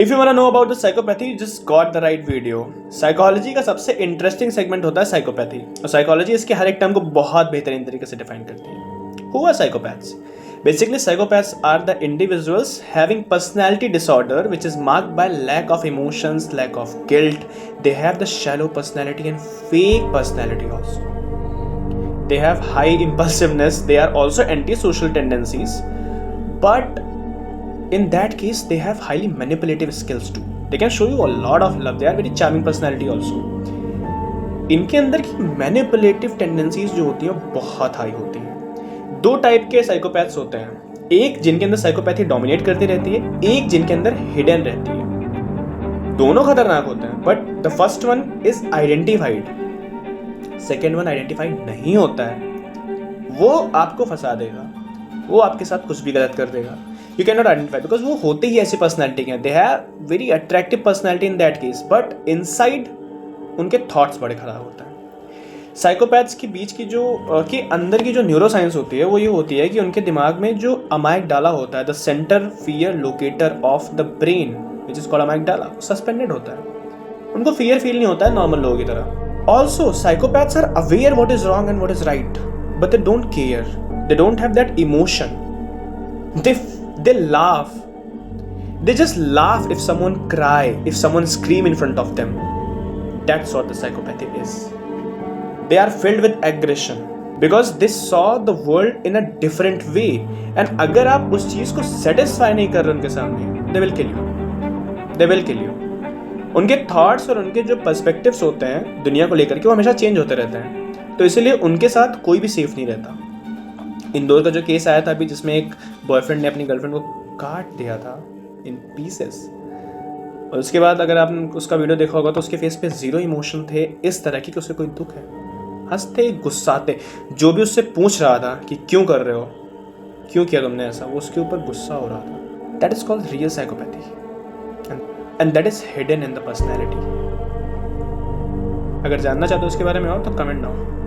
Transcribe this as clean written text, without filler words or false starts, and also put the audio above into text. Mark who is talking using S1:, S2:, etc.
S1: If you want to know about the psychopathy, just got the right video. Psychology का सबसे interesting segment होता है psychopathy, और psychology इसके हर एक टर्म को बहुत बेहतरीन तरीके से डिफाइन करती है। Who are psychopaths? Basically, psychopaths are the individuals having personality disorder which is marked by lack of emotions, lack of guilt. They have the shallow personality and fake personality also. They have high impulsiveness. They are also antisocial tendencies. But in that case, they have highly manipulative skills too. They can show you a lot of love. They are very charming personality also. इनके अंदर की manipulative tendencies जो होती है बहुत high होती है। दो टाइप के साइकोपैथ्स होते हैं, एक जिनके अंदर साइकोपैथी डोमिनेट करती रहती है, एक जिनके अंदर हिडन रहती है। दोनों खतरनाक होते हैं, but the first one is identified, second one identified नहीं होता है। वो आपको फंसा देगा, वो आपके साथ कुछ भी गलत कर देगा। You can not identify because वो होते ही ऐसी पर्सनैलिटी के हैं। They have very attractive personality in that case, but inside उनके थॉट्स बड़े खराब होते हैं। साइकोपैथ्स के बीच की जो के अंदर की जो न्यूरोसाइंस होती है वो ये होती है कि उनके दिमाग में जो अमाइगडाला होता है, the centre fear locator of the brain which is called amygdala, suspended होता है। उनको फियर फील नहीं होता है नॉर्मल लोगों की तरह। Also psychopaths are aware what is wrong and what is right, but they don't care, they don't have that emotion. They laugh, they just laugh if someone cry, if someone scream in front of them. That's what the psychopathy is. They are filled with aggression because they saw the world in a different way, and अगर आप उस चीज़ को satisfy नहीं कर रहे उनके सामने, they will kill you. They will kill you. उनके thoughts और उनके जो perspectives होते हैं दुनिया को लेकर के वो हमेशा change होते रहते हैं, तो इसीलिए उनके साथ कोई भी safe नहीं रहता। इंदौर का जो केस आया था अभी, जिसमें एक बॉयफ्रेंड ने अपनी गर्लफ्रेंड को काट दिया था इन पीसेस, और उसके बाद अगर आपने उसका वीडियो देखा होगा तो उसके फेस पे जीरो इमोशन थे इस तरह की कि उसे कोई दुख है। हंसते गुस्साते, जो भी उससे पूछ रहा था कि क्यों कर रहे हो, क्यों किया तुमने ऐसा, वो उसके ऊपर गुस्सा हो रहा था। That is called real psychopathy and that is hidden in the personality. अगर जानना चाहते हो उसके बारे में और तो कमेंट डाउन।